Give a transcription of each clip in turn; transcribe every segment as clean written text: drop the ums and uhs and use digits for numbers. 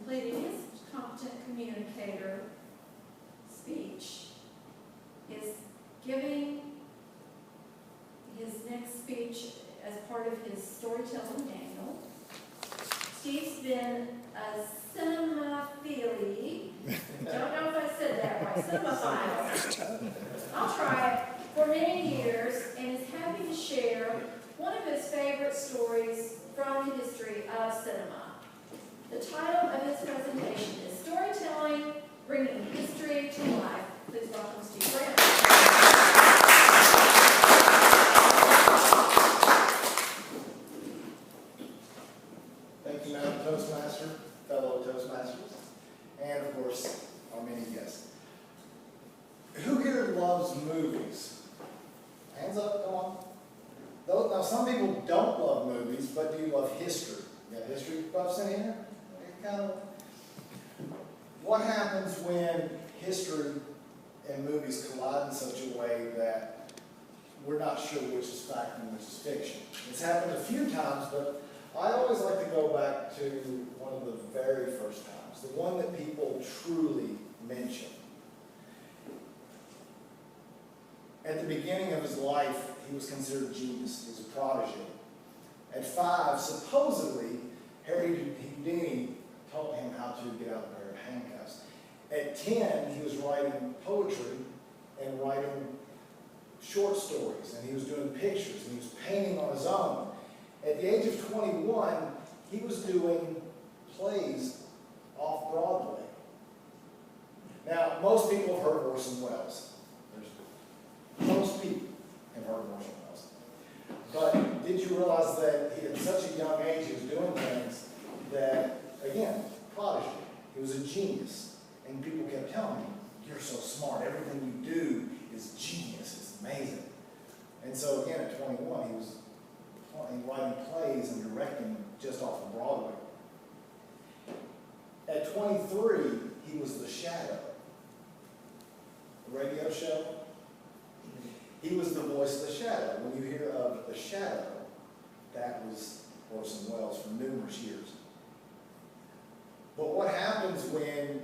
completing his competent communicator speech, is giving his next speech as part of his storytelling manual. Steve's been a cinema-phile. Don't know if I said that right. Cinema-phile. I'll try it. For many years, and is happy to share one of his favorite stories from the history of cinema. The title of his presentation is Storytelling, Bringing History to Life. Please welcome Steve Brown. Thank you, Madam Toastmaster, fellow Toastmasters, and of course, our many guests. Who here loves movies? Hands up, come on. Now, some people don't love movies, but do love history. You got history buffs in here? What happens when history and movies collide in such a way that we're not sure which is fact and which is fiction? It's happened a few times, but I always like to go back to one of the very first times, the one that people truly mention. At the beginning of his life, he was considered a genius. He was a prodigy. At 5, supposedly, Harry Houdini taught him how to get out of a pair of handcuffs. At 10, he was writing poetry and writing short stories, and he was doing pictures, and he was painting on his own. At the age of 21, he was doing plays off Broadway. Now, most people have heard of Orson Welles. Most people have heard of Orson Welles. But did you realize that he, at such a young age, he was doing things that, again, prodigy. He was a genius. And people kept telling him, you're so smart. Everything you do is genius. It's amazing. And so, again, at 21, he was writing plays and directing just off of Broadway. At 23, he was the Shadow. The radio show. He was the voice of the Shadow. When you hear of the Shadow, that was Orson Welles for numerous years. But what happens when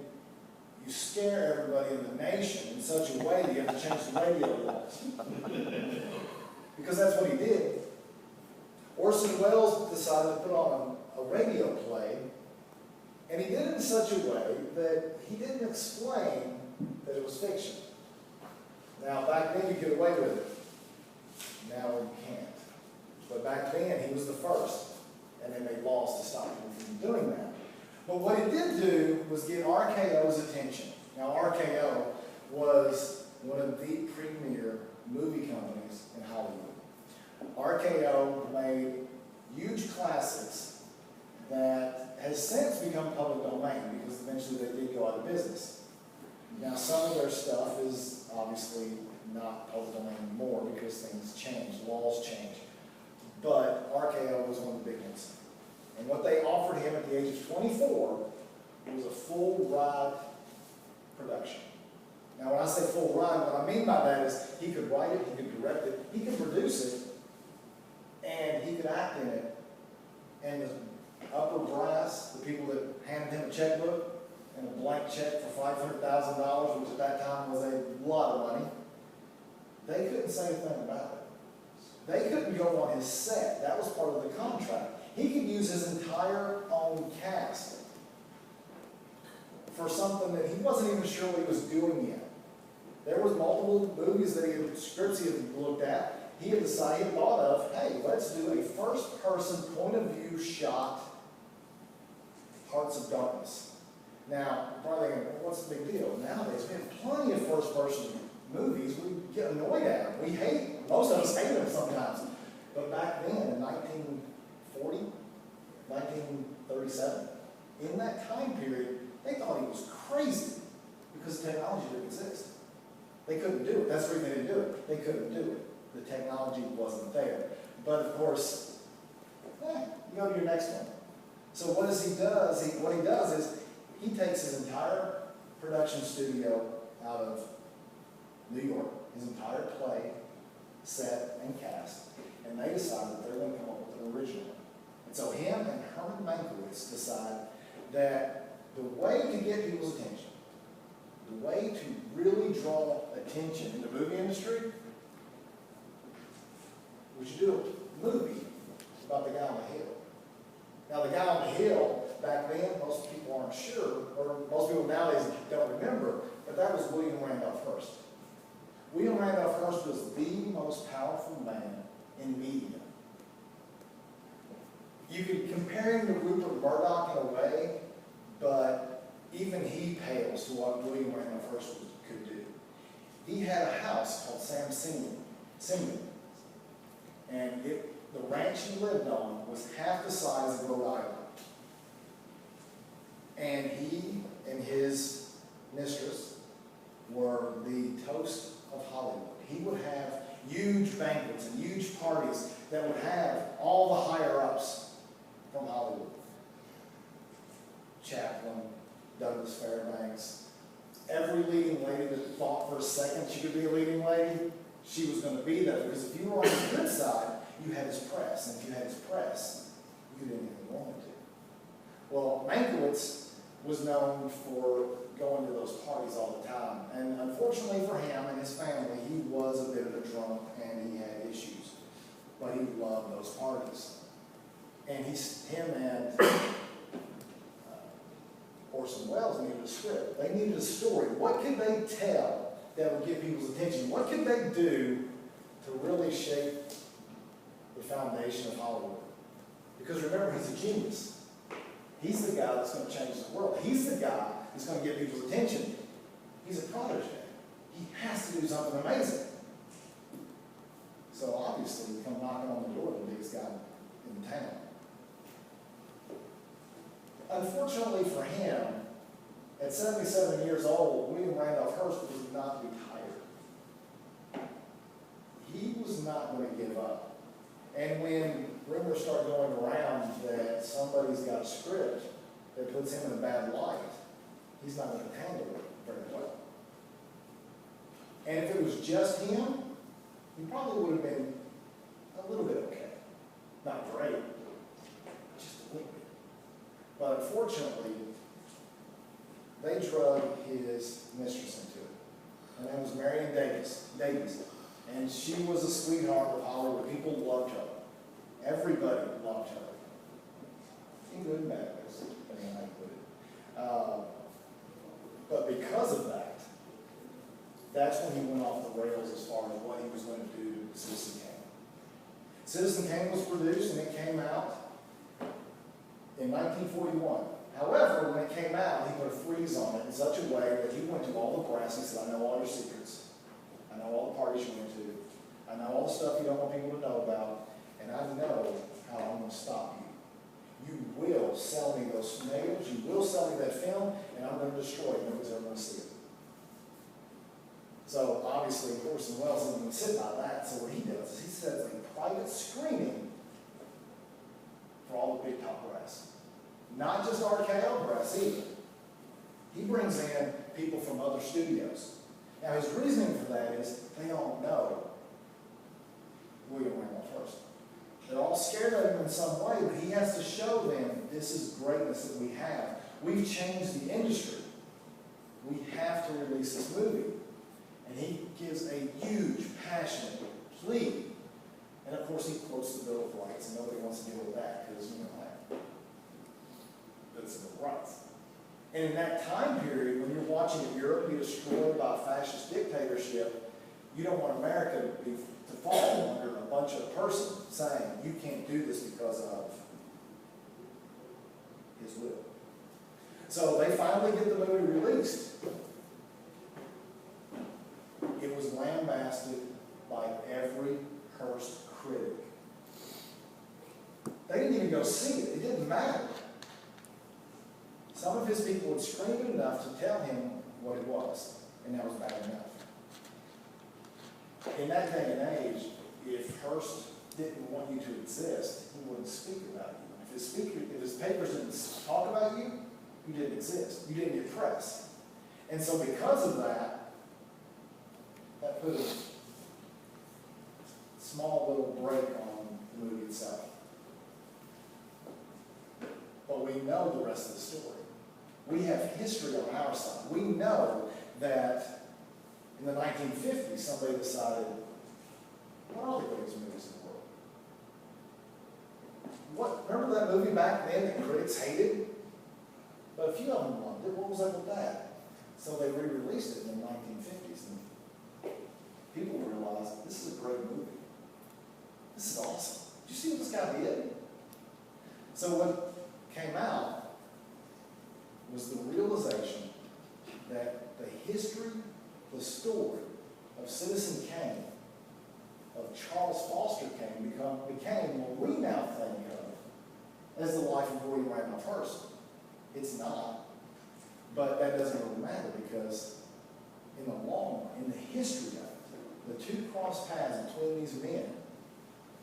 you scare everybody in the nation in such a way that you have to change the radio laws? Because that's what he did. Orson Welles decided to put on a radio play, and he did it in such a way that he didn't explain that it was fiction. Now, back then you could get away with it. Now you can't. But back then he was the first, and they made laws to stop him from doing that. But what it did do was get RKO's attention. Now, RKO was one of the premier movie companies in Hollywood. RKO made huge classics that has since become public domain because eventually they did go out of business. Now, some of their stuff is obviously not public domain anymore because things change, laws change. But RKO was one of the big ones. And what they offered him at the age of 24 was a full ride production. Now, when I say full ride, what I mean by that is he could write it, he could direct it, he could produce it, and he could act in it. And the upper brass, the people that handed him a checkbook and a blank check for $500,000, which at that time was a lot of money, they couldn't say a thing about it. They couldn't go on his set. That was part of the contract. He could use his entire own cast for something that he wasn't even sure what he was doing yet. There was multiple movies that scripts he had looked at. He had decided, he had thought of, hey, let's do a first-person point-of-view shot, Hearts of Darkness. Now, you're probably thinking, well, what's the big deal? Nowadays, we have plenty of first-person movies. We get annoyed at them. We hate, most of us hate them sometimes. But back then, in 1940, 1937, in that time period, they thought he was crazy because the technology didn't exist. They couldn't do it. That's the reason they didn't do it. They couldn't do it. The technology wasn't there. But of course, you go to your next one. So what he does is he takes his entire production studio out of New York, his entire play, set, and cast, and they decide that they're going to come up with an original. And so him and Herman Mankiewicz decide that The way to get people's attention, the way to really draw attention in the movie industry, we should do a movie about the guy on the hill. Now, the guy on the hill, back then, most people aren't sure, or most people nowadays don't remember, but that was William Randolph Hearst. William Randolph Hearst was the most powerful man in media. You could compare him to Rupert Murdoch in a way, but even he pales to what William Randolph Hearst could do. He had a house called Sam Singleton, and the ranch he lived on was half the size of Rhode Island. And he and his mistress were the toast of Hollywood. He would have huge banquets and huge parties that would have all the higher-ups from Hollywood. Chaplin, Douglas Fairbanks, every leading lady that thought for a second she could be a leading lady, she was going to be there. Because if you were on the good side, you had his press. And if you had his press, you did anything you wanted to. Well, Mankiewicz was known for going to those parties all the time. And unfortunately for him and his family, he was a bit of a drunk and he had issues. But he loved those parties. And him and Orson Welles needed a script. They needed a story. What could they tell that would get people's attention? What could they do to really shape the foundation of Hollywood? Because remember, he's a genius. He's the guy that's going to change the world. He's the guy that's going to get people's attention. He's a protege. He has to do something amazing. So obviously, he come knocking on the door of the biggest guy in town. Unfortunately for him, at 77 years old, William Randolph Hearst was not retired. He was not going to give up. And when rumors start going around that somebody's got a script that puts him in a bad light, he's not going to handle it very well. And if it was just him, he probably would have been a little bit okay. Not great, just a little bit. But unfortunately, they drug his mistress into it. Her name was Marion Davies. And she was a sweetheart of Hollywood. People loved her. Everybody loved her. In good and bad ways, depending on how you put it. But because of that, that's when he went off the rails as far as what he was going to do to Citizen Kane. Citizen Kane was produced and it came out in 1941. However, when it came out, he put a freeze on it in such a way that he went to all the brass and said, I know all your secrets. I know all the parties you went to. I know all the stuff you don't want people to know about. And I know how I'm going to stop you. You will sell me those tomatoes. You will sell me that film. And I'm going to destroy it. Nobody's ever going to see it. So obviously, Orson Welles isn't going to sit by that. So what he does is he sets a private screening for all the big top brass. Not just RKO brass either. He brings in people from other studios. Now his reasoning for that is they don't know William Randolph Hearst. They're all scared of him in some way, but he has to show them this is greatness that we have. We've changed the industry. We have to release this movie. And he gives a huge, passionate plea. And of course he quotes the Bill of Rights, and nobody wants to deal with that because, you know, that's the rights. And in that time period, when you're watching Europe be destroyed by a fascist dictatorship, you don't want America to fall under a bunch of persons saying, you can't do this because of his will. So they finally get the movie released. It was lambasted by every Hearst critic. They didn't even go see it. It didn't matter. Some of his people would scream it enough to tell him what it was, and that was bad enough. In that day and age, if Hearst didn't want you to exist, he wouldn't speak about you. If his papers didn't talk about you, you didn't exist. You didn't get press. And so because of that, that put a small little break on the movie itself. But we know the rest of the story. We have history on our side. We know that in the 1950s, somebody decided, what are the greatest movies in the world? Remember that movie back then that critics hated? But a few of them loved it. What was up with that? So they re-released it in the 1950s, and people realized, this is a great movie. This is awesome. Did you see what this guy did? So what came out was the realization that the history, the story of Citizen Kane, of Charles Foster Kane, became what we now think of as the life of William Randolph Hearst. It's not, but that doesn't really matter, because in the long run, in the history of it, the two cross paths between these men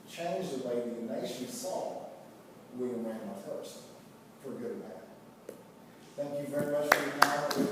changed the way the nation saw William Randolph Hearst, for good and bad. Thank you very much for your time.